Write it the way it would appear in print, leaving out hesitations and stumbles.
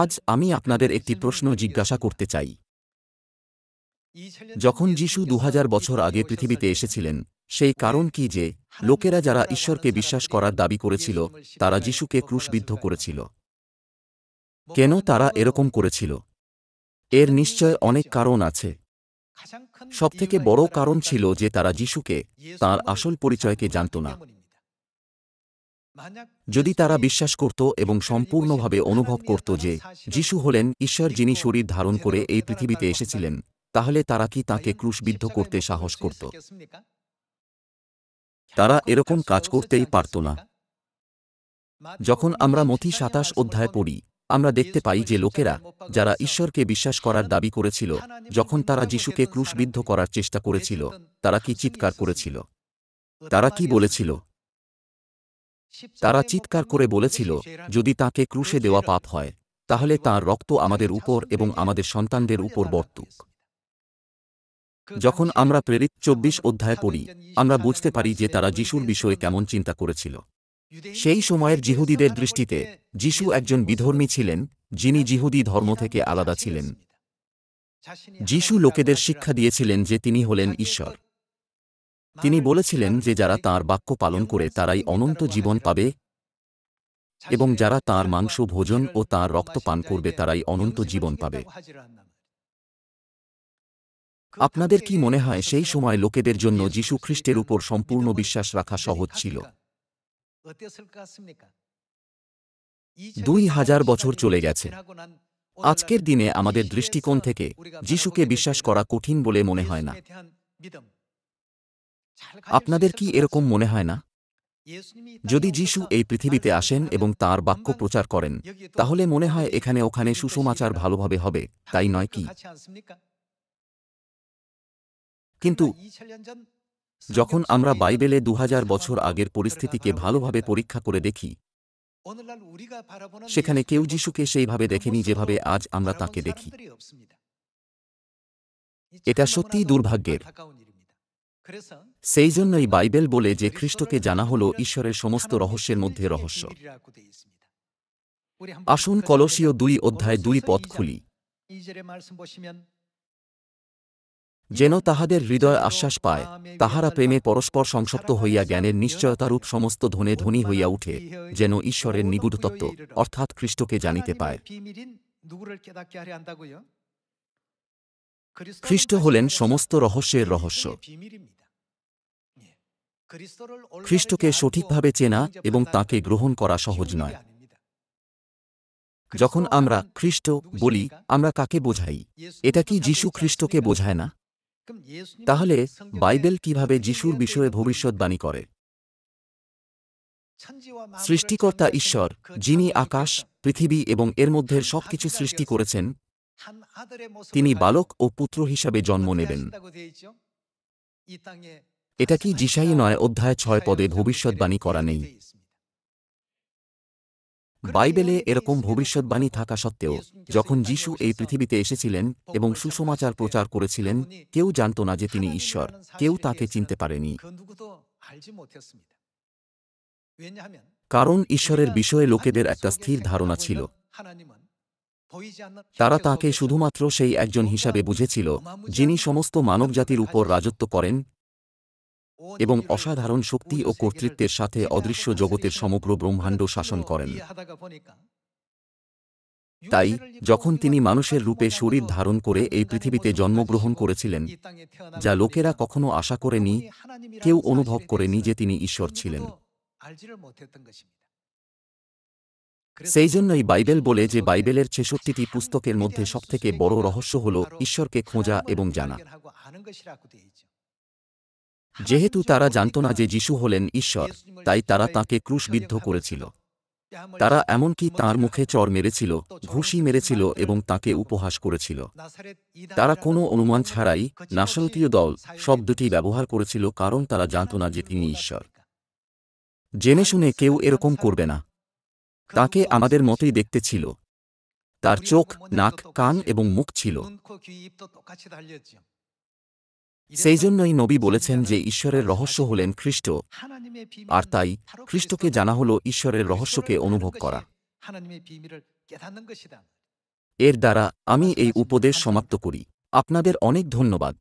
আজ আমি আপনাদের একটি প্রশ্ন জিজ্ঞাসা করতে চাই। যখন যিশু 2000 বছর আগে পৃথিবীতে এসেছিলেন, সেই কারণ কি যে লোকেরা যারা ঈশ্বরকে বিশ্বাস করার দাবি করেছিল, তারা যিশুকে ক্রুশবিদ্ধ করেছিল? কেন তারা এরকম করেছিল? এর নিশ্চয় অনেক কারণ আছে। সবথেকে বড় কারণ ছিল যে তারা যিশুকে, তাঁর আসল পরিচয়কে জানত না। যদি তারা বিশ্বাস করত এবং সম্পূর্ণভাবে অনুভব করত যে যিশু হলেন ঈশ্বর যিনি শরীর ধারণ করে এই পৃথিবীতে এসেছিলেন, তাহলে তারা কি তাঁকে ক্রুশবিদ্ধ করতে সাহস করত? তারা এরকম কাজ করতেই পারত না। যখন আমরা মথি 27 অধ্যায় পড়ি, আমরা দেখতে পাই যে লোকেরা, যারা ঈশ্বরকে বিশ্বাস করার দাবি করেছিল, যখন তারা যিশুকে ক্রুশবিদ্ধ করার চেষ্টা করেছিল, তারা কি চিৎকার করেছিল? তারা কি বলেছিল? তারা চিৎকার করে বলেছিল, যদি তাঁকে ক্রুশে দেওয়া পাপ হয়, তাহলে তাঁর রক্ত আমাদের উপর এবং আমাদের সন্তানদের উপর বর্তুক। যখন আমরা প্রেরিত 24 অধ্যায় পড়ি, আমরা বুঝতে পারি যে তারা যিশুর বিষয়ে কেমন চিন্তা করেছিল। সেই সময়ের যিহুদিদের দৃষ্টিতে যিশু একজন বিধর্মী ছিলেন, যিনি যিহুদি ধর্ম থেকে আলাদা ছিলেন। যিশু লোকেদের শিক্ষা দিয়েছিলেন যে তিনি হলেন ঈশ্বর। তিনি বলেছিলেন যে যারা তাঁর বাক্য পালন করে তারাই অনন্ত জীবন পাবে, এবং যারা তাঁর মাংস ভোজন ও তাঁর রক্ত পান করবে তারাই অনন্ত জীবন পাবে। আপনাদের কি মনে হয় সেই সময় লোকেদের জন্য যিশু খ্রিস্টের উপর সম্পূর্ণ বিশ্বাস রাখা সহজ ছিল? 2000 বছর চলে গেছে। আজকের দিনে আমাদের দৃষ্টিকোণ থেকে যিশুকে বিশ্বাস করা কঠিন বলে মনে হয় না। আপনাদের কি এরকম মনে হয় না? যদি যিশু এই পৃথিবীতে আসেন এবং তাঁর বাক্য প্রচার করেন, তাহলে মনে হয় এখানে ওখানে সুসমাচার ভালোভাবে হবে, তাই নয় কি? কিন্তু যখন আমরা বাইবেলে 2000 বছর আগের পরিস্থিতিকে ভালোভাবে পরীক্ষা করে দেখি, সেখানে কেউ যিশুকে সেইভাবে দেখেনি যেভাবে আজ আমরা তাঁকে দেখি। এটা সত্যিই দুর্ভাগ্যের। সেই জন্যই বাইবেল বলে যে খ্রিস্টকে জানা হল ঈশ্বরের সমস্ত রহস্যের মধ্যে রহস্য। আসুন কলসীয় 2 অধ্যায় 2 পদ খুলি। যেন তাহাদের হৃদয় আশ্বাস পায়, তাহারা প্রেমে পরস্পর সংসক্ত হইয়া জ্ঞানের নিশ্চয়তারূপ সমস্ত ধনে ধনী হইয়া উঠে, যেন ঈশ্বরের নিগূঢ় তত্ত্ব অর্থাৎ খ্রিস্টকে জানিতে পায়। খ্রিস্ট হলেন সমস্ত রহস্যের রহস্য। খ্রিস্টকে সঠিকভাবে চেনা এবং তাঁকে গ্রহণ করা সহজ নয়। যখন আমরা খ্রিস্ট বলি, আমরা কাকে বোঝাই? এটা কি যিশু খ্রিস্টকে বোঝায় না? তাহলে বাইবেল কিভাবে যিশুর বিষয়ে ভবিষ্যদ্বাণী করে? সৃষ্টিকর্তা ঈশ্বর, যিনি আকাশ, পৃথিবী এবং এর মধ্যের সবকিছু সৃষ্টি করেছেন, তিনি বালক ও পুত্র হিসাবে জন্ম নেবেন। এটা কি যিশাই 9 অধ্যায় 6 পদে ভবিষ্যদ্বাণী করা নেই? বাইবেলে এরকম ভবিষ্যদ্বাণী থাকা সত্ত্বেও, যখন যিশু এই পৃথিবীতে এসেছিলেন এবং সুসমাচার প্রচার করেছিলেন, কেউ জানত না যে তিনি ঈশ্বর, কেউ তাঁকে চিনতে পারেনি। কারণ ঈশ্বরের বিষয়ে লোকেদের একটা স্থির ধারণা ছিল। তারা তাঁকে শুধুমাত্র সেই একজন হিসাবে বুঝেছিল, যিনি সমস্ত মানবজাতির উপর রাজত্ব করেন এবং অসাধারণ শক্তি ও কর্তৃত্বের সাথে অদৃশ্য জগতের সমগ্র ব্রহ্মাণ্ড শাসন করেন। তাই যখন তিনি মানুষের রূপে শরীর ধারণ করে এই পৃথিবীতে জন্মগ্রহণ করেছিলেন, যা লোকেরা কখনো আশা করেনি, কেউ অনুভব করেনি যে তিনি ঈশ্বর ছিলেন। সেই জন্যই বাইবেল বলে যে বাইবেলের 66টি পুস্তকের মধ্যে সবথেকে বড় রহস্য হল ঈশ্বরকে খোঁজা এবং জানা। যেহেতু তারা জানত না যে যিশু হলেন ঈশ্বর, তাই তারা তাঁকে ক্রুশবিদ্ধ করেছিল। তারা এমনকি তাঁর মুখে চড় মেরেছিল, ঘুষি মেরেছিল এবং তাঁকে উপহাস করেছিল। তারা কোনো অনুমান ছাড়াই নাসরতীয় দল শব্দটি ব্যবহার করেছিল, কারণ তারা জানত না যে তিনি ঈশ্বর। জেনে শুনে কেউ এরকম করবে না। তাঁকে আমাদের মতোই দেখতে ছিল। তার চোখ, নাক, কান এবং মুখ ছিল। সেই জন্যই নবী বলেছেন যে ঈশ্বরের রহস্য হলেন খ্রিস্ট, আর তাই খ্রিস্টকে জানা হল ঈশ্বরের রহস্যকে অনুভব করা। এর দ্বারা আমি এই উপদেশ সমাপ্ত করি। আপনাদের অনেক ধন্যবাদ।